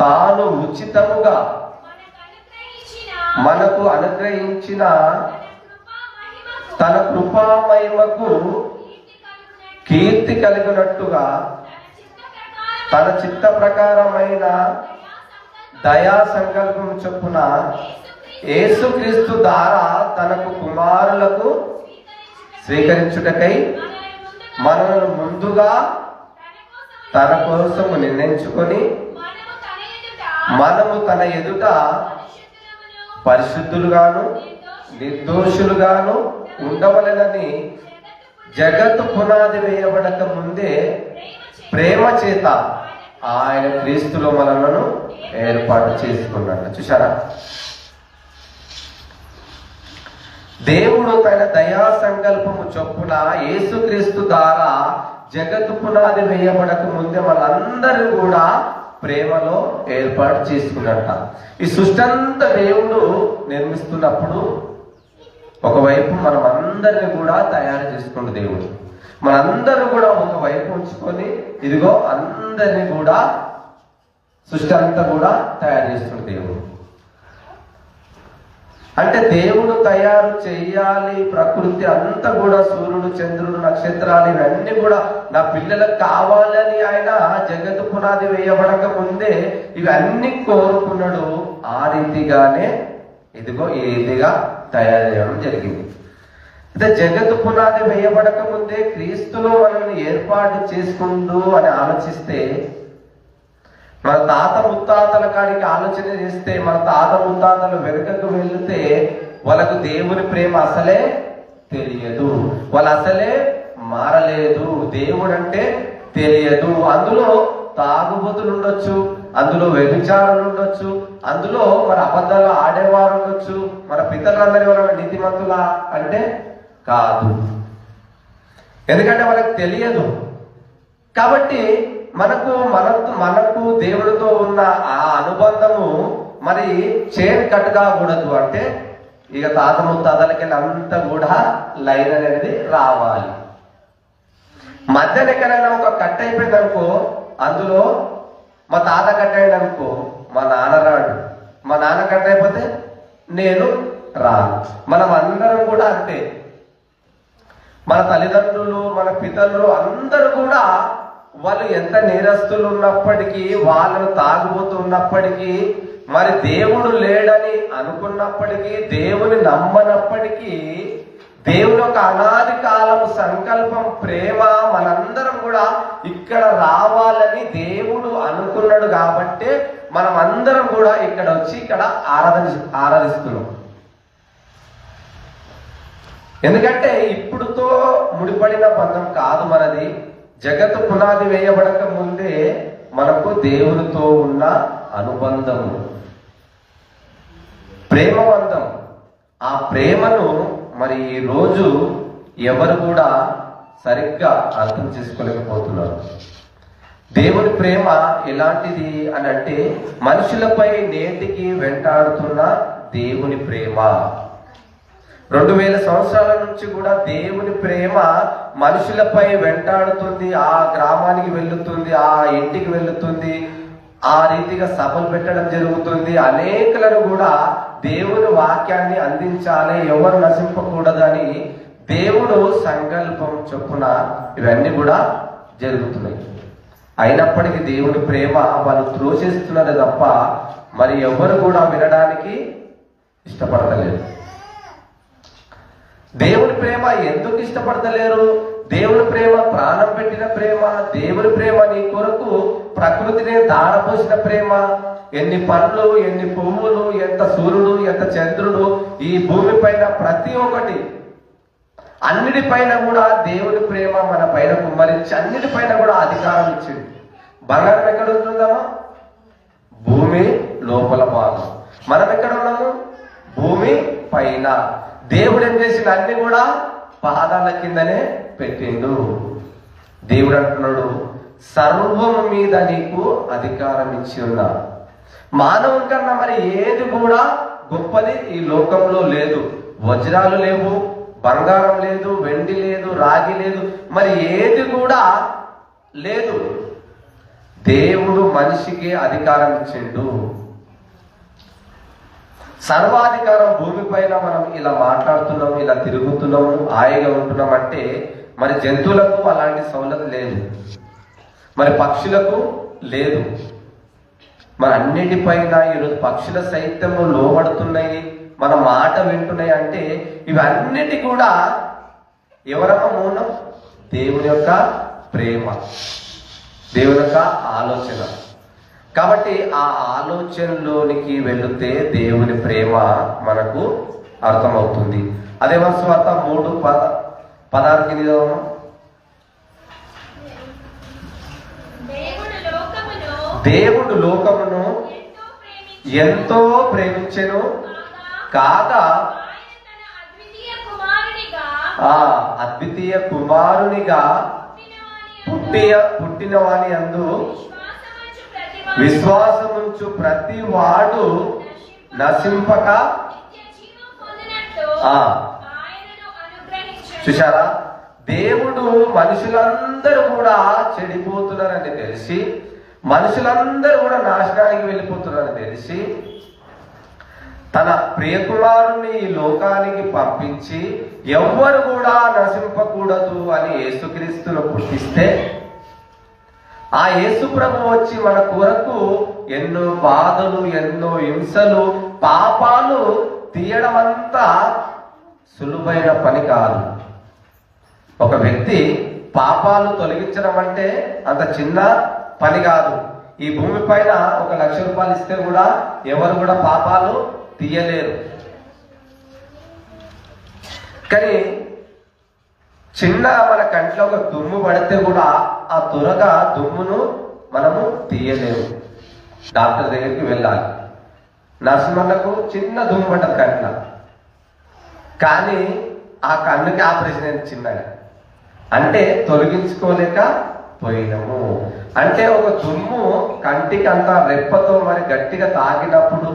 తాను ఉచితముగా మనకు అనుగ్రహించిన తన కృపా మహిమకు కీర్తి కలిగినట్టుగా తన చిత్త ప్రకారమైన దయా సంకల్పం చొప్పున యేసుక్రీస్తు ద్వారా తనకు కుమారులకు స్వీకరించుటకై మనల్ని ముందుగా తన కోసము నిర్ణయించుకొని మనము తన ఎదుట పరిశుద్ధులుగాను నిర్దోషులుగాను ఉండవలెనని జగత్తు పునాది వేయబడక ముందే ప్రేమ చేత ఆయన క్రీస్తులో మనలను ఏర్పాటు చేసుకున్నాడు. చూసారా, దేవుడు తన దయా సంకల్పము చొప్పున యేసుక్రీస్తు ద్వారా జగత్తు పునాది వేయబడక ముందే మనందరూ కూడా ప్రేమలో ఏర్పాటు చేసుకున్నట్ట. ఈ సృష్టి అంతా దేవుడు నిర్మిస్తున్నప్పుడు ఒకవైపు మనం అందరిని కూడా తయారు చేసుకున్న దేవుడు మనందరూ కూడా ఒకవైపు ఉంచుకొని ఇదిగో అందరినీ కూడా సృష్టి అంతా కూడా తయారు చేస్తున్న దేవుడు. అంటే దేవుడు తయారు చెయ్యాలి ప్రకృతి అంతా కూడా, సూర్యుడు చంద్రుడు నక్షత్రాలు ఇవన్నీ కూడా నా పిల్లలకు కావాలని ఆయన జగత్తు పునాది వేయబడక ముందే ఇవన్నీ కోరుకున్నాడు. ఆ రీతిగానే ఇదిగో ఈ రీతిగా తయారు చేయడం జరిగింది. అయితే జగత్తు పునాది వేయబడక ముందే క్రీస్తులో మనల్ని ఏర్పాటు చేసుకుంటూ అని ఆలోచిస్తే, మన తాత ముత్తాతల కాడికి ఆలోచన చేస్తే, మన తాత ముత్తాతలు వెనుకకు వెళితే వాళ్ళకు దేవుని ప్రేమ అసలే తెలియదు, వాళ్ళు అసలే మారలేదు, దేవుడు అంటే తెలియదు. అందులో తాగుబోతులు ఉండొచ్చు, అందులో వ్యభిచారులు ఉండొచ్చు, అందులో మన అబద్ధాలు ఆడేవారు ఉండొచ్చు. మన పితరులందరి వల్ల నీతిమంతులా అంటే కాదు, ఎందుకంటే వాళ్ళకి తెలియదు. కాబట్టి మనకు దేవుడితో ఉన్న ఆ అనుబంధము మరి చైన్ కట్ కాకూడదు. అంటే ఇక తాత ముత్తాతలకి అంతా కూడా లైన్ అనేది రావాలి. మధ్యన ఎక్కడైనా ఒక కట్ అయిపోయింది అనుకో, అందులో మా తాత కట్ అయ్యాడు అనుకో, మా నాన్న రాడు, మా నాన్న కట్ అయిపోతే నేను రాను. మనం అందరం కూడా అంతే. మన తల్లిదండ్రులు, మన పితరులు అందరూ కూడా వాళ్ళు ఎంత నేరస్తులు ఉన్నప్పటికీ, వాళ్ళను తాగుబోతూ ఉన్నప్పటికీ, మరి దేవుడు లేడని అనుకున్నప్పటికీ, దేవుని నమ్మనప్పటికీ, దేవుని ఒక అనాది కాలము సంకల్పం, ప్రేమ మనందరం కూడా ఇక్కడ రావాలని దేవుడు అనుకున్నాడు. కాబట్టి మనం అందరం కూడా ఇక్కడ వచ్చి ఇక్కడ ఆరాధిస్తున్నాం. ఎందుకంటే ఇప్పుడుతో ముడిపడిన బంధం కాదు మనది. జగత్తు పునాది వేయబడక ముందే మనకు దేవునితో ఉన్న అనుబంధము, ప్రేమబంధం. ఆ ప్రేమను మరి ఈ రోజు ఎవరు కూడా సరిగ్గా అర్థం చేసుకోలేకపోతున్నారు. దేవుని ప్రేమ ఎలాంటిది అని అంటే, మనుషులపై నేటికి వెంటాడుతున్న దేవుని ప్రేమ. 2000 సంవత్సరాల నుంచి కూడా దేవుని ప్రేమ మనుషులపై వెంటాడుతుంది. ఆ గ్రామానికి వెళ్తుంది, ఆ ఇంటికి వెళ్తుంది, ఆ రీతిగా సభలు పెట్టడం జరుగుతుంది. అనేకులను కూడా దేవుని వాక్యాన్ని అందించాలి, ఎవరు నశింపకూడదని దేవుడు సంకల్పం చొప్పున ఇవన్నీ కూడా జరుగుతున్నాయి. అయినప్పటికీ దేవుని ప్రేమ వాళ్ళు త్రోసేస్తున్నది తప్ప మరి ఎవరు కూడా వినడానికి ఇష్టపడతలేరు. దేవుని ప్రేమ ఎందుకు ఇష్టపడతలేరు? దేవుని ప్రేమ ప్రాణం పెట్టిన ప్రేమ, దేవుని ప్రేమ నీ కొరకు ప్రకృతిని దారపోసిన ప్రేమ. ఎన్ని పండ్లు, ఎన్ని పువ్వులు, ఎంత సూర్యుడు, ఎంత చంద్రుడు ఈ భూమి పైన ప్రతి ఒక్కటి, అన్నిటిపైన కూడా దేవుని ప్రేమ మన పైన కుమ్మరించి అన్నిటిపైన కూడా అధికారం ఇచ్చింది. బంగారం ఎక్కడ ఉంటుందమ్మా? భూమి లోపల భాగం. మనం ఎక్కడ ఉన్నాము? భూమి పైన. దేవుడు ఏం చేసిన అన్ని కూడా పాదాల కిందనే పెట్టిండు. దేవుడు అంటున్నాడు, సర్వం మీద నీకు అధికారం ఇచ్చి ఉన్నా. మానవుని కన్నా మరి ఏది కూడా గొప్పది ఈ లోకంలో లేదు. వజ్రాలు లేవు, బంగారం లేదు, వెండి లేదు, రాగి లేదు, మరి ఏది కూడా లేదు. దేవుడు మనిషికి అధికారం ఇచ్చిండు. సర్వాధికారం భూమిపైన మనం ఇలా మాట్లాడుతున్నాము, ఇలా తిరుగుతున్నాము, హాయిగా ఉంటున్నాం అంటే మరి జంతువులకు అలాంటి సౌలభ్యం లేదు, మరి పక్షులకు లేదు. మరి అన్నిటిపైన ఈరోజు పక్షుల సైత్యము లోబడుతున్నాయి, మన మాట వింటున్నాయి అంటే ఇవన్నిటి కూడా ఎవరమ్మ మౌనం? దేవుని యొక్క ప్రేమ, దేవుని యొక్క ఆలోచన. కాబట్టి ఆ ఆలోచనలోనికి వెళితే దేవుని ప్రేమ మనకు అర్థమవుతుంది. అదే సువార్త 3:16 దేవుడు లోకమును ఎంతో ప్రేమించెను కాగా అద్వితీయ కుమారునిగా పుట్టిన వాని యందు విశ్వాసముంచు ప్రతి వాడు నశింపక. చూశారా, దేవుడు మనుషులందరూ కూడా చెడిపోతున్నారని తెలిసి, మనుషులందరూ కూడా నాశనానికి వెళ్ళిపోతున్నారని తెలిసి తన ప్రియకుమారుని ఈ లోకానికి పంపించి ఎవ్వరు కూడా నశింపకూడదు అని యేసుక్రీస్తును పుట్టిస్తే, ఆ యేసు ప్రభు వచ్చి మన కొరకు ఎన్నో బాధలు, ఎన్నో హింసలు, పాపాలు తీయడం అంతా సులువైన పని కాదు. ఒక వ్యక్తి పాపాలు తొలగించడం అంటే అంత చిన్న పని కాదు. ఈ భూమి పైన 1 లక్ష రూపాయలు ఇస్తే కూడా ఎవరు కూడా పాపాలు తీయలేరు. కానీ చిన్న మన కంట్లో ఒక దుమ్ము పడితే కూడా ఆ త్వరగా దుమ్మును మనము తీయలేము. డాక్టర్ దగ్గరికి వెళ్ళాలి. నర్సుమన్నకు చిన్న దుమ్ము పడ్డది కంట్లో, కానీ ఆ కన్నుకి ఆపరేషన్ అయింది చిన్నగా, అంటే తొలగించుకోలేకపోయినాము. అంటే ఒక దుమ్ము కంటికి అంత రెప్పతో మరి గట్టిగా తాకినప్పుడు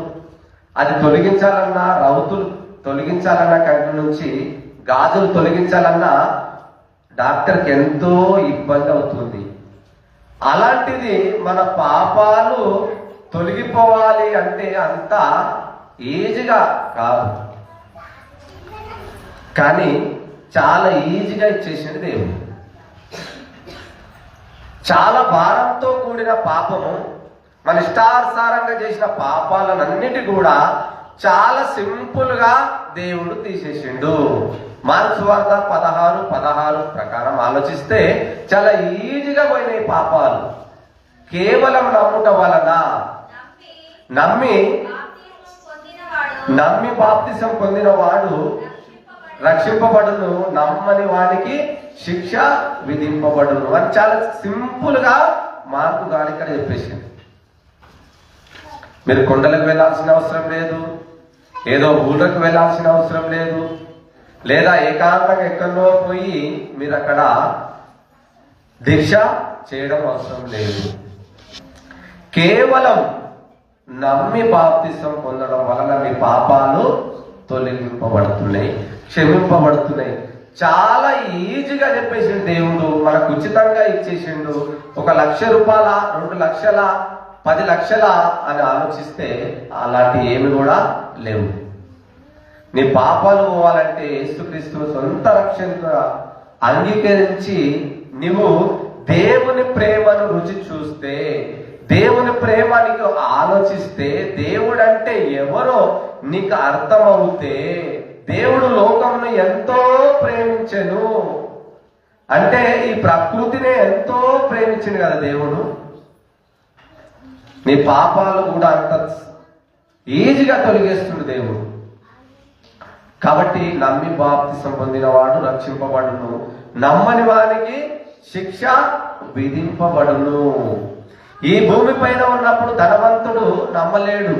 అది తొలగించాలన్నా, రౌతులు తొలగించాలన్నా, కంటి నుంచి గాజులు తొలగించాలన్నా డాక్టర్కి ఎంతో ఇబ్బంది అవుతుంది. అలాంటిది మన పాపాలు తొలగిపోవాలి అంటే అంత ఈజీగా కాదు, కానీ చాలా ఈజీగా ఇచ్చేసింది దేవుడు. చాలా భారంతో కూడిన పాపము, మన ఇష్టానుసారంగా చేసిన పాపాలన్నిటి కూడా చాలా సింపుల్ గా దేవుడు తీసేసిండు. మార్కు సువార్త 16:16 ప్రకారం ఆలోచిస్తే చాలా ఈజీగా పోయినాయి పాపాలు. కేవలం నమ్ముట వలన, నమ్మి బాప్తిసం పొందిన వాడు రక్షింపబడును, నమ్మని వానికి శిక్ష విధింపబడును అని చాలా సింపుల్ గా మార్కు గారు ఇక్కడ చెప్పేసింది. మీరు కొండలకు వెళ్ళాల్సిన అవసరం లేదు, ఏదో ఊళ్ళకు వెళ్ళాల్సిన అవసరం లేదు, లేదా ఏకాంతంగా ఎక్కడో పోయి మీరు అక్కడ దీక్ష చేయడం అవసరం లేదు. కేవలం నమ్మి బాప్తిసం పొందడం వలన మీ పాపాలు తొలగింపబడుతున్నాయి, క్షమింపబడుతున్నాయి. చాలా ఈజీగా చెప్పేసిండు దేవుడు, మనకు ఉచితంగా ఇచ్చేసిండు. 1 లక్ష రూపాయల, 2 లక్షల, 10 లక్షల అని ఆలోచిస్తే అలాంటి ఏమి కూడా లేవు. నీ పాపాలు పోవాలంటే యేసుక్రీస్తును సొంత రక్షణగా అంగీకరించి నువ్వు దేవుని ప్రేమను రుచి చూస్తే, దేవుని ప్రేమ నీకు ఆలోచిస్తే, దేవుడు అంటే ఎవరో నీకు అర్థమవుతే, దేవుడు లోకంను ఎంతో ప్రేమించెను అంటే ఈ ప్రకృతినే ఎంతో ప్రేమించింది కదా దేవుడు. నీ పాపాలు కూడా అంత ఈజీగా తొలగేస్తుంది దేవుడు. కాబట్టి నమ్మి బాప్తిసం పొందిన వాడు రక్షింపబడును, నమ్మని వానికి శిక్ష విధింపబడును. ఈ భూమి పైన ఉన్నప్పుడు ధనవంతుడు నమ్మలేడు,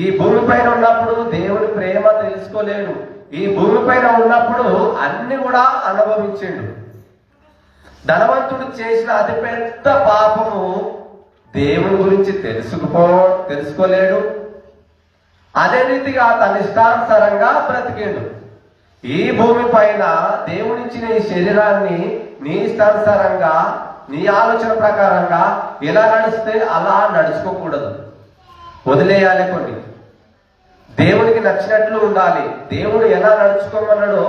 ఈ భూమి పైన ఉన్నప్పుడు దేవుని ప్రేమ తెలుసుకోలేడు, ఈ భూమి పైన ఉన్నప్పుడు అన్ని కూడా అనుభవించిండు. ధనవంతుడు చేసిన అతిపెద్ద పాపము దేవుని గురించి తెలుసుకోలేడు. అదే రీతిగా తన ఇష్టానుసారంగా బ్రతికేడు. ఈ భూమి పైన దేవునిచ్చిన ఈ శరీరాన్ని నీ ఇష్టానుసారంగా, నీ ఆలోచన ప్రకారంగా ఎలా నడిస్తే అలా నడుచుకోకూడదు, వదిలేయాలి. కొన్ని దేవునికి నచ్చినట్లు ఉండాలి. దేవుడు ఎలా నడుచుకోమన్నాడో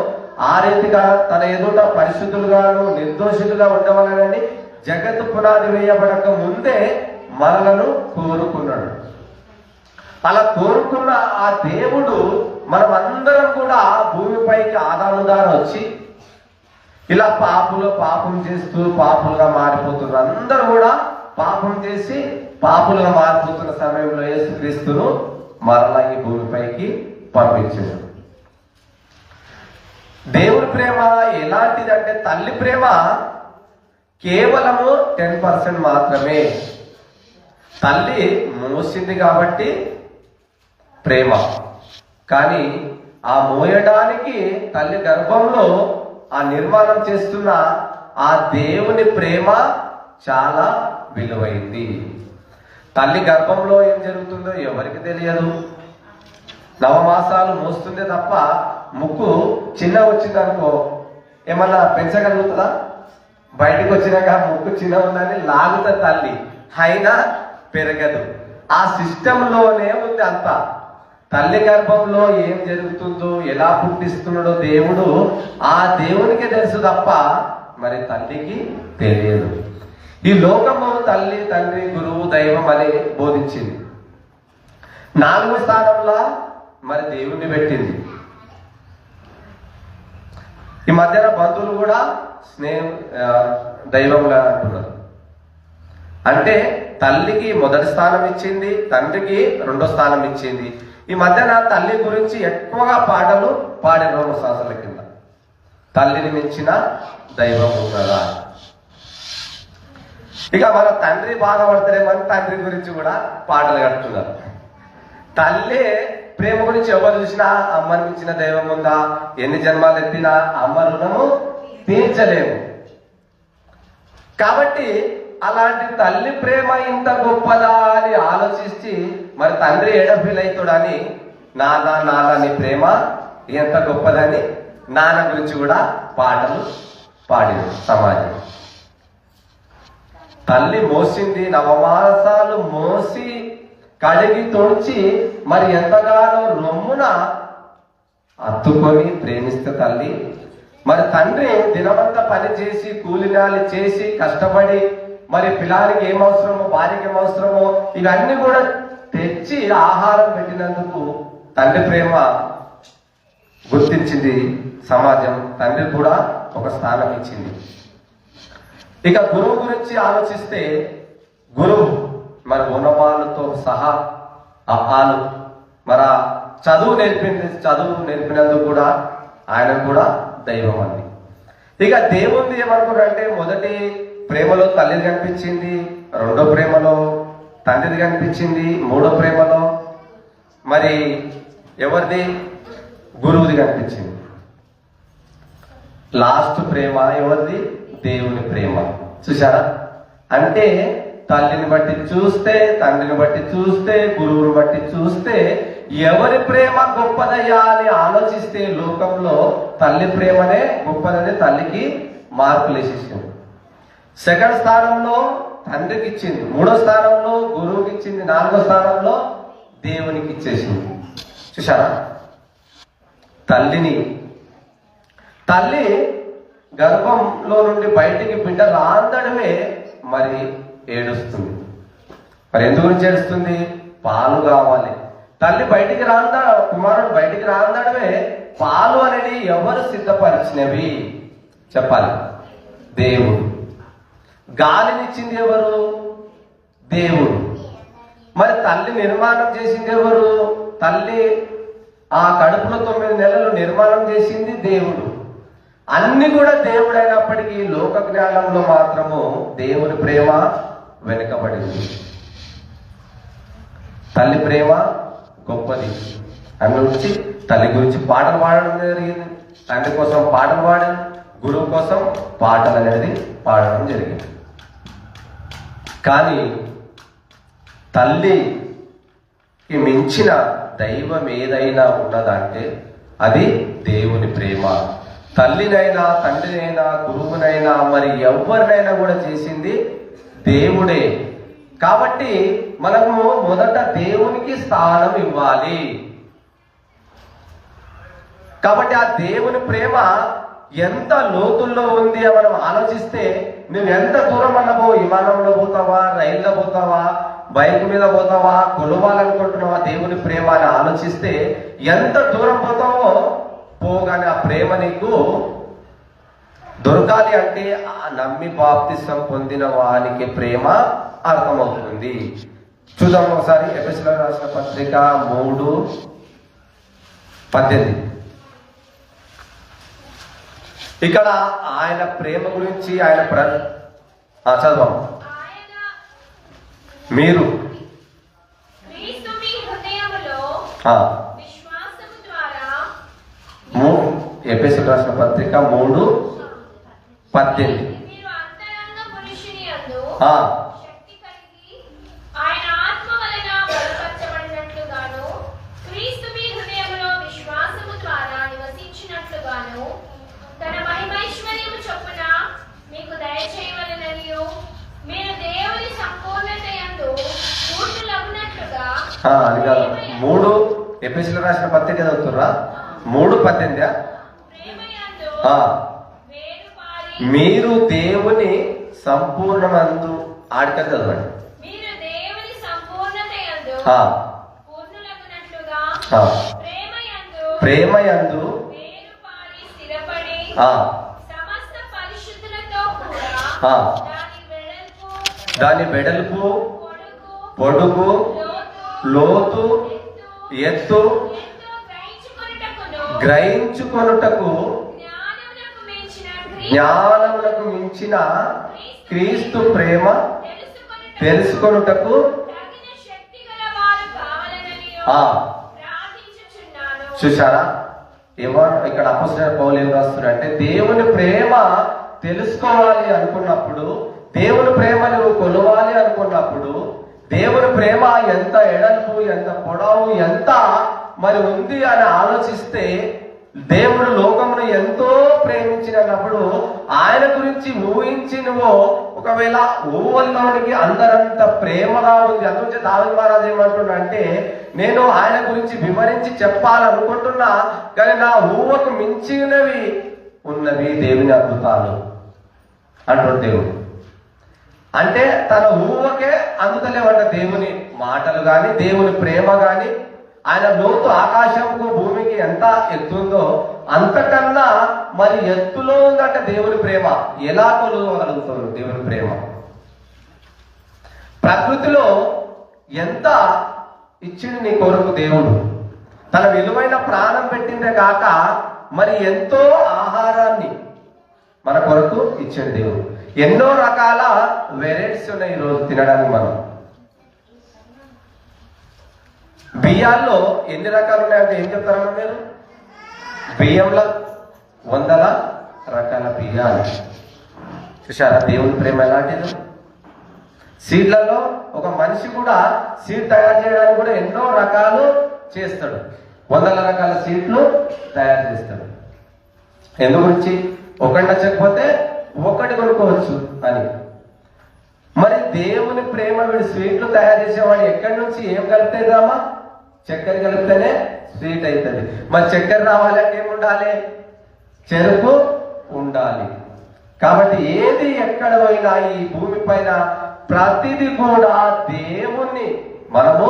ఆ రీతిగా తన ఎదుట పరిశుద్ధులుగాను నిర్దోషులుగా ఉండవాలని జగత్తు పునాది వేయబడక ముందే మనలను కోరుకున్నాడు. అలా కోరుకున్న ఆ దేవుడు మనం అందరం కూడా భూమిపైకి ఆదాము ద్వారా వచ్చి ఇలా పాపం చేస్తూ పాపులుగా మారిపోతున్నారు. అందరూ కూడా పాపం చేసి పాపులుగా మారిపోతున్న సమయంలో యేసుక్రీస్తును మరలా ఈ భూమిపైకి పంపించాడు. దేవుని ప్రేమ ఎలాంటిదంటే తల్లి ప్రేమ కేవలము 10% మాత్రమే. తల్లి మోసింది కాబట్టి ప్రేమ, కానీ ఆ మోయడానికి తల్లి గర్భంలో ఆ నిర్మాణం చేస్తున్న ఆ దేవుని ప్రేమ చాలా విలువైంది. తల్లి గర్భంలో ఏం జరుగుతుందో ఎవరికి తెలియదు. నవమాసాలు మోస్తుందే తప్ప ముక్కు చిన్న వచ్చిందనుకో ఏమన్నా పెంచగలుగుతుందా? బయటకు వచ్చినాక ముక్కు చిన్న ఉందని లాగుతా తల్లి, అయినా పెరగదు. ఆ సిస్టంలోనే ఉంది అంతా. తల్లి గర్భంలో ఏం జరుగుతుందో ఎలా పుట్టిస్తున్నాడో దేవుడు, ఆ దేవునికి తెలుసు తప్ప మరి తల్లికి తెలియదు. ఈ లోకము తల్లి, తండ్రి, గురువు, దైవం అని బోధించింది. 4వ స్థానంలో మరి దేవుణ్ణి పెట్టింది. ఈ మధ్యన బంధువులు కూడా దైవంగా అంటున్నారు. అంటే తల్లికి మొదటి స్థానం ఇచ్చింది, తండ్రికి 2వ స్థానం ఇచ్చింది. ఈ మధ్యన తల్లి గురించి ఎక్కువగా పాటలు పాడిన 2 సంవత్సరాల కింద, తల్లిని మించిన దైవం ఉన్నదా. ఇక మన తండ్రి బాధపడతారేమని తండ్రి గురించి కూడా పాటలు కడుతున్నారు. తల్లి ప్రేమ గురించి ఎవరు చూసినా అమ్మని మించిన దైవం ఉందా, ఎన్ని జన్మాలు ఎత్తినా అమ్మ రుణము తీర్చలేము. కాబట్టి అలాంటి తల్లి ప్రేమ ఇంత గొప్పదా అని ఆలోచించి మరి తండ్రి ఏడ ఫీల్ అవుతాడని నాన్న నీ ప్రేమ ఎంత గొప్పదని నాన్న గురించి కూడా పాటలు పాడింది సమాజం. తల్లి మోసింది, నవమాసాలు మోసి కడిగి తోడ్చి మరి ఎంతగానో రొమ్మున అత్తుకొని ప్రేమిస్తే తల్లి, మరి తండ్రి దినమంతా పని చేసి కూలినాలి చేసి కష్టపడి మరి పిల్లానికి ఏం అవసరమో భార్యకి ఏం అవసరమో ఇవన్నీ కూడా తెచ్చి ఆహారం పెట్టినందుకు తండ్రి ప్రేమ గుర్తించింది సమాజం. తండ్రి కూడా ఒక స్థానం ఇచ్చింది. ఇక గురువు గురించి ఆలోచిస్తే, గురువు మరి ఉన్నవాళ్ళతో సహా ఆలు మరి చదువు నేర్పినందుకు కూడా ఆయన కూడా దైవం అండి. ఇక దేవుంది ఏమనుకున్నారంటే, మొదటి ప్రేమలో తల్లిది కనిపించింది, 2వ ప్రేమలో తండ్రిది కనిపించింది, 3వ ప్రేమలో మరి ఎవరిది గురువుది కనిపించింది. లాస్ట్ ప్రేమ ఎవరిది? దేవుని ప్రేమ. చూసారా? అంటే తల్లిని బట్టి చూస్తే, తండ్రిని బట్టి చూస్తే, గురువుని బట్టి చూస్తే ఎవరి ప్రేమ గొప్పదయ్యా అని ఆలోచిస్తే లోకంలో తల్లి ప్రేమనే గొప్పదని తల్లికి మార్కులు వేసేసింది. 2వ స్థానంలో తండ్రికి ఇచ్చింది, 3వ స్థానంలో గురువుకి ఇచ్చింది, 4వ స్థానంలో దేవునికి ఇచ్చేసింది. చూసారా? తల్లి గర్భంలో నుండి బయటికి బిడ్డ రాందడమే మరి ఏడుస్తుంది. మరి ఎందు గురించి ఏడుస్తుంది? పాలు కావాలి. తల్లి బయటికి కుమారుడు బయటికి రాందడమే పాలు అనేది ఎవరు సిద్ధపరిచినవి చెప్పాలి? దేవుడు. గాలినిచ్చింది ఎవరు? దేవుడు. మరి తల్లి నిర్మాణం చేసింది ఎవరు? తల్లి ఆ కడుపులో 9 నెలలు నిర్మాణం చేసింది దేవుడు. అన్ని కూడా దేవుడైనప్పటికీ లోక జ్ఞానంలో మాత్రము దేవుని ప్రేమ వెనుకబడింది. తల్లి ప్రేమ గొప్పది అని వచ్చి తల్లి గురించి పాటలు పాడడం జరిగింది, తండ్రి కోసం పాటలు పాడారు, గురువు కోసం పాటలు అనేది పాడడం జరిగింది. కానీ తల్లికి మించిన దైవం ఏదైనా ఉన్నదంటే అది దేవుని ప్రేమ. తల్లినైనా తండ్రినైనా గురువునైనా మరి ఎవరినైనా కూడా చేసింది దేవుడే. కాబట్టి మనము మొదట దేవునికి స్థానం ఇవ్వాలి. కాబట్టి ఆ దేవుని ప్రేమ ఎంత లోతుల్లో ఉంది అని మనం ఆలోచిస్తే, నువ్వు ఎంత దూరం అన్నవో, విమానంలో పోతావా, రైల్లో పోతావా, బైక్ మీద పోతావా, కొలవాలనుకుంటున్నావా దేవుని ప్రేమ అని ఆలోచిస్తే ఎంత దూరం పోతావో పోగానే ఆ ప్రేమ నీకు దొరకాలి. అంటే ఆ నమ్మి బాప్తిసం పొందిన వానికి ప్రేమ అర్థమవుతుంది. చూద్దాం ఒకసారి ఎఫెసీయులకు రాసిన పత్రిక 3:18. ఇక్కడ ఆయన ప్రేమ గురించి ఆయన చదవం. మీరు ఎఫెసీయులకు రాసిన పత్రిక 3:18. అది కాదు, 3 ఎఫెసీయులకు రాసిన పత్రిక చదువుతుర్రా? 3:18. మీరు దేవుని సంపూర్ణమందు ఆడికని చదవండి. ప్రేమయందు దాని వెడల్పు, పొడుగు, లోతు, ఎత్తు గ్రహించుకొనుటకు జ్ఞానమునకు మించిన క్రీస్తు ప్రేమ తెలుసుకొనుటకు. చూసారా ఇక్కడ అపోస్తలుడైన పౌలు ఏం రాస్తున్నాడంటే, దేవుని ప్రేమ తెలుసుకోవాలి అనుకున్నప్పుడు, దేవుని ప్రేమ నువ్వు కొలవాలి అనుకున్నప్పుడు, దేవుని ప్రేమ ఎంత ఎడల్పు, ఎంత పొడవు, ఎంత మరి ఉంది అని ఆలోచిస్తే, దేవుడు లోకమును ఎంతో ప్రేమించినప్పుడు ఆయన గురించి ఊహించి నువ్వు ఒకవేళ ఊహల్లోనికి అందరంత ప్రేమగా ఉంది. అందుకే దావీదు మహారాజు ఏమంటున్నా అంటే, నేను ఆయన గురించి వివరించి చెప్పాలనుకుంటున్నా కానీ నా ఊహకు మించినవి ఉన్నవి దేవుని అద్భుతాలు అంటున్నాడు దేవుడు. అంటే తన ఊహకే అందుతలేవంట దేవుని మాటలు కానీ, దేవుని ప్రేమ కానీ. ఆయన లోతు ఆకాశంకు భూమికి ఎంత ఎత్తుందో అంతకన్నా మరి ఎత్తులో ఉందంట దేవుని ప్రేమ. ఎలా కొలవగలుగుతారు దేవుని ప్రేమ? ప్రకృతిలో ఎంత ఇచ్చింది నీ కొరకు దేవుడు. తన విలువైన ప్రాణం పెట్టిందే కాక మరి ఎంతో ఆహారాన్ని మన కొరకు ఇచ్చింది దేవుడు. ఎన్నో రకాల వెరైటీస్ ఉన్నాయి ఈరోజు తినడానికి. మనం బియ్యాల్లో ఎన్ని రకాలు ఉన్నాయంటే ఏం చెప్తారమ్మా మీరు? బియ్యంలో 100 రకాల బియ్యాలు. చూసారా దేవుని ప్రేమ ఎలాంటిది? సీడ్లలో ఒక మనిషి కూడా సీడ్ తయారు చేయడానికి కూడా ఎన్నో రకాలు చేస్తాడు. 100 రకాల సీడ్లు తయారు చేస్తాడు. ఎందు గురించి? ఒకటి నచ్చకపోతే ఒకటి కొనుక్కోవచ్చు అని. మరి దేవుని ప్రేమ వీడు స్వీట్లు తయారు చేసేవాడు ఎక్కడి నుంచి ఏం కలుపుతాయిదామా? చక్కెర కలిపితేనే స్వీట్ అవుతుంది. మరి చక్కెర రావాలంటే ఏముండాలి? చెరుకు ఉండాలి. కాబట్టి ఏది ఎక్కడ పోయినా ఈ భూమి పైన ప్రతిది కూడా దేవుణ్ణి మనము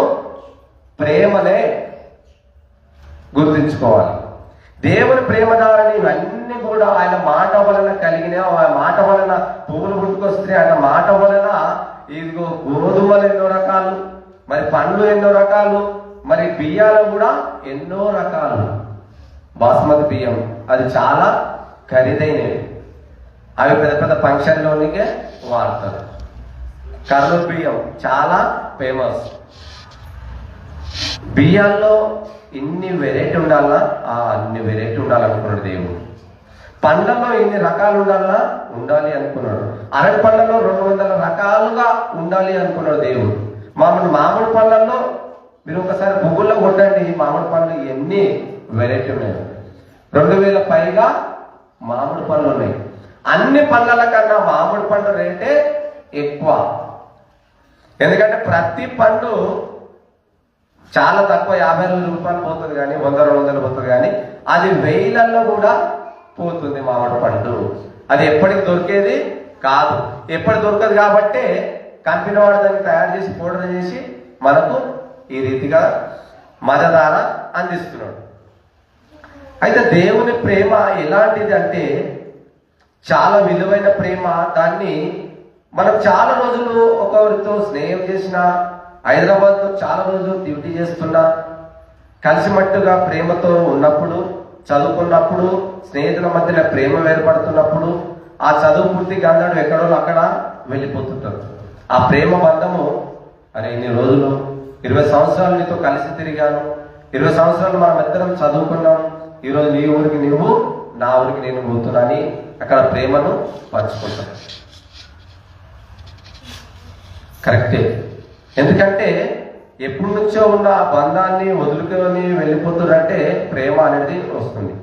ప్రేమనే గుర్తించుకోవాలి. దేవుని ప్రేమదారని ఇవన్నీ కూడా ఆయన మాట వలన కలిగిన, ఆ మాట వలన పువ్వులు పుట్టుకొస్తే ఆయన మాట వలన ఇదిగో గోధుమలు ఎన్నో రకాలు, మరి పండ్లు ఎన్నో రకాలు, మరి బియ్యాలు కూడా ఎన్నో రకాలు. బాస్మతి బియ్యం అది చాలా ఖరీదైనవి. అవి పెద్ద పెద్ద ఫంక్షన్లోనికే వాడతారు. కర్నూలు బియ్యం చాలా ఫేమస్. బియ్యాల్లో ఇన్ని వెరైటీ ఉండాలా? అన్ని వెరైటీ ఉండాలనుకున్నాడు దేవుడు. పండ్లలో ఇన్ని రకాలు ఉండాలి అనుకున్నాడు. అరటి పండ్లలో 200 రకాలుగా ఉండాలి అనుకున్నాడు దేవుడు. మామిడి పళ్ళల్లో మీరు ఒకసారి గూగుల్లో కొట్టండి, మామిడి పళ్ళు ఎన్ని వెరైటీ ఉన్నాయి. 2000 పైగా మామిడి పళ్ళు ఉన్నాయి. అన్ని పండ్ల కన్నా మామిడి పండు రేటే ఎక్కువ. ఎందుకంటే ప్రతి పండు చాలా తక్కువ 50 రూపాయలు పోతుంది కానీ 100-200 పోతుంది కానీ అది వేలల్లో కూడా పోతుంది మామిడి పండు. అది ఎప్పటికి దొరికేది కాదు. ఎప్పటి దొరకదు కాబట్టే కంపెనీ వాడు దాన్ని తయారు చేసి పౌడర్ చేసి మనకు ఈ రీతిగా మజదార అందిస్తున్నాడు. అయితే దేవుని ప్రేమ ఎలాంటిది అంటే చాలా విలువైన ప్రేమ. దాన్ని మనం చాలా రోజులు ఒకరితో స్నేహం చేసినా, హైదరాబాద్లో చాలా రోజులు డ్యూటీ చేస్తున్నా, కలిసిమట్టుగా ప్రేమతో ఉన్నప్పుడు, చదువుకున్నప్పుడు, స్నేహితుల మధ్యలో ప్రేమ ఏర్పడుతున్నప్పుడు ఆ చదువు పూర్తిగా అందరూ ఎక్కడో అక్కడ వెళ్ళిపోతుంటారు. ఆ ప్రేమ బంధము, అరే ఇన్ని రోజులు 20 సంవత్సరాలు నీతో కలిసి తిరిగాను, 20 సంవత్సరాలు మనం ఇద్దరం చదువుకున్నాం, ఈరోజు నీ ఊరికి నువ్వు, నా ఊరికి నేను పోతున్నాని అక్కడ ప్రేమను పంచుకుంటాం. కరెక్టే. ఎందుకంటే ఎప్పటి నుంచో ఉన్న బంధాన్ని వదులుకొని వెళ్ళిపోతున్నట్టే ప్రేమ అనేది వస్తుంది.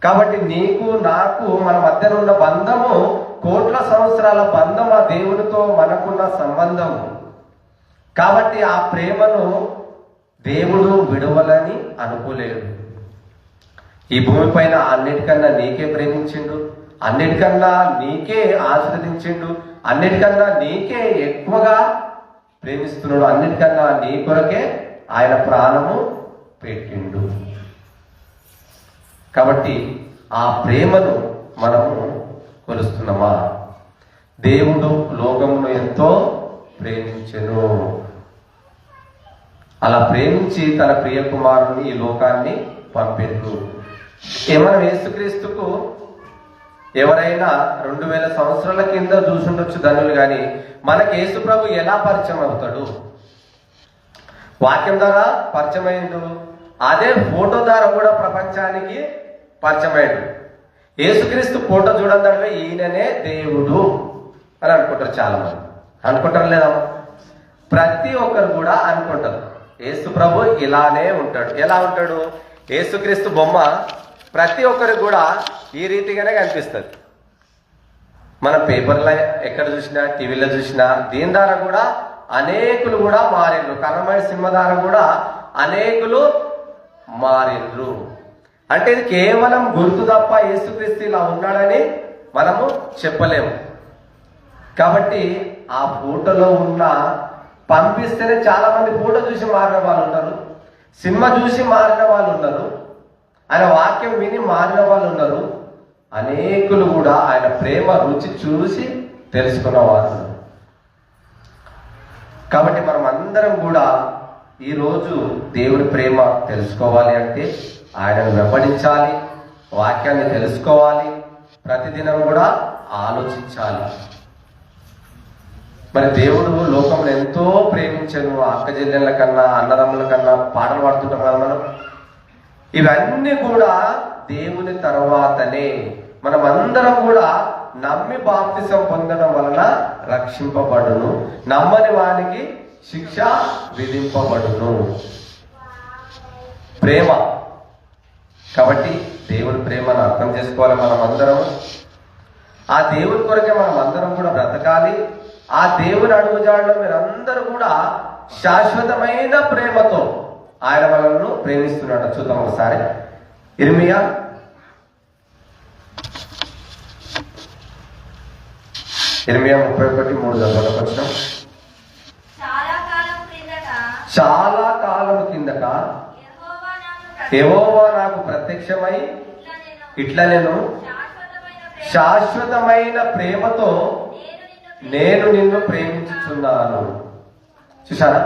కాబట్టి నీకు నాకు మన మధ్యన ఉన్న బంధము కోట్ల సంవత్సరాల బంధం, ఆ దేవునితో మనకున్న సంబంధము. కాబట్టి ఆ ప్రేమను దేవుడు విడవలని అనుకోలేడు. ఈ భూమిపైన అన్నిటికన్నా నీకే ప్రేమించిండు, అన్నిటికన్నా నీకే ఆశీర్వదించిండు, అన్నిటికన్నా నీకే ఎక్కువగా ప్రేమిస్తున్నాడు, అన్నిటికన్నా నీ కొరకే ఆయన ప్రాణము పెట్టిండు. కాబట్టి ఆ ప్రేమను మనము కొలుస్తున్నామా? దేవుడు లోకమును ఎంతో ప్రేమించెను, అలా ప్రేమించి తన ప్రియ కుమారుని ఈ లోకాన్ని పంపిండు. మనం యేసుక్రీస్తుకు ఎవరైనా 2000 సంవత్సరాల కింద చూసుండొచ్చు ధనులు, కానీ మనకి యేసు ప్రభు ఎలా పరిచయం అవుతాడు? వాక్యం ద్వారా పరిచయం అయిండు, అదే ఫోటో ద్వారా కూడా ప్రపంచానికి పరిచయం అయ్యాడు. యేసుక్రీస్తు ఫోటో చూడండి, ఈయననే దేవుడు అని అనుకుంటారు. చాలా మంది అనుకుంటారు లేదా? ప్రతి ఒక్కరు కూడా అనుకుంటారు యేసు ప్రభు ఇలానే ఉంటాడు. ఎలా ఉంటాడు? యేసుక్రీస్తు బొమ్మ ప్రతి ఒక్కరికి కూడా ఈ రీతిగానే కనిపిస్తుంది. మన పేపర్లో ఎక్కడ చూసినా, టీవీలో చూసినా, దీని ద్వారా కూడా అనేకులు కూడా మారిండ్రు. కన్నమయ్య సినిమా ద్వారా కూడా అనేకులు మారిండ్రు. అంటే ఇది కేవలం గుర్తు తప్ప యేసుక్రీస్తు ఇలా ఉన్నాడని మనము చెప్పలేము. కాబట్టి ఆ ఫోటోలో ఉన్న పంపిస్తేనే చాలా మంది ఫోటో చూసి మారిన వాళ్ళు ఉన్నారు, సినిమా చూసి మారిన వాళ్ళు ఉన్నారు, ఆయన వాక్యం విని మారిన వాళ్ళు ఉన్నారు, అనేకులు కూడా ఆయన ప్రేమ రుచి చూసి తెలుసుకున్నవారు. కాబట్టి మనం అందరం కూడా ఈరోజు దేవుడి ప్రేమ తెలుసుకోవాలి అంటే ఆయనను వెంబడించాలి, వాక్యాన్ని తెలుసుకోవాలి, ప్రతిదినం కూడా ఆలోచించాలి. మరి దేవుడు లోకంలో ఎంతో ప్రేమించను, అక్క చెల్లెళ్ళ కన్నా, అన్నదమ్ముల కన్నా పాటలు పాడుతుంటాం కదా మనం. ఇవన్నీ కూడా దేవుని తర్వాతనే. మనం అందరం కూడా నమ్మి బాప్తిసం పొందడం వలన రక్షింపబడును, నమ్మని వానికి శిక్ష విధింపబడును. ప్రేమ. కాబట్టి దేవుని ప్రేమను అర్థం చేసుకోవాలి మనం అందరం. ఆ దేవుని కొరకే మనం అందరం కూడా బ్రతకాలి. ఆ దేవుని అడుగుజాడలో మీరందరూ కూడా శాశ్వతమైన ప్రేమతో ఆయన మనల్ని ప్రేమిస్తున్నాడు. చూద్దాం ఒకసారి. ఇర్మియా 31:3 వచ్చిన. చాలా కాలం కిందట యెహోవా నాకు ప్రత్యక్షమై ఇట్లా నేను శాశ్వతమైన ప్రేమతో నేను నిన్ను ప్రేమించుచున్నాను. చూసారా?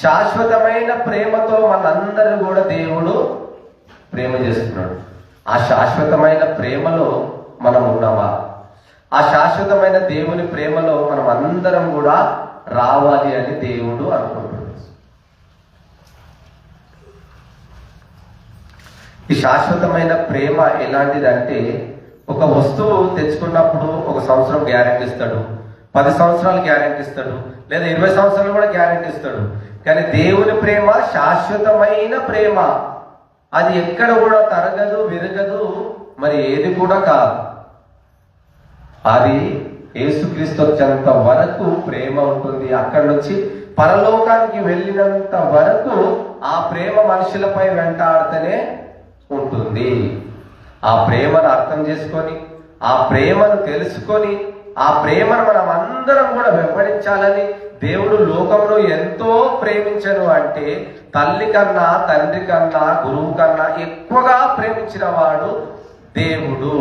శాశ్వతమైన ప్రేమతో మనందరూ కూడా దేవుడు ప్రేమ చేస్తున్నాడు. ఆ శాశ్వతమైన ప్రేమలో మనం ఉన్నామా? ఆ శాశ్వతమైన దేవుని ప్రేమలో మనం అందరం కూడా రావాలి అని దేవుడు అనుకుంటున్నాడు. ఈ శాశ్వతమైన ప్రేమ ఎలాంటిదంటే, ఒక వస్తువు తెచ్చుకున్నప్పుడు 1 సంవత్సరం గ్యారెంటీ ఇస్తాడు, 10 సంవత్సరాలు గ్యారెంటీ ఇస్తాడు, లేదా 20 సంవత్సరాలు కూడా గ్యారెంటీ ఇస్తాడు. కానీ దేవుని ప్రేమ శాశ్వతమైన ప్రేమ. అది ఎక్కడ కూడా తరగదు, విరగదు, మరి ఏది కూడా కాదు. అది యేసుక్రీస్తు వచ్చేంత వరకు ప్రేమ ఉంటుంది. అక్కడి నుంచి పరలోకానికి వెళ్ళినంత వరకు ఆ ప్రేమ మనుషులపై వెంటాడుతూనే ఉంటుంది. ఆ ప్రేమను అర్థం చేసుకొని, ఆ ప్రేమను తెలుసుకొని, ఆ ప్రేమను మనం అందరం కూడా వెంబడించాలని దేవుడు లోకంలో ఎంతో ప్రేమించను అంటే, తల్లి కన్నా, తండ్రి కన్నా, గురువు కన్నా ఎక్కువగా ప్రేమించిన వాడు దేవుడు.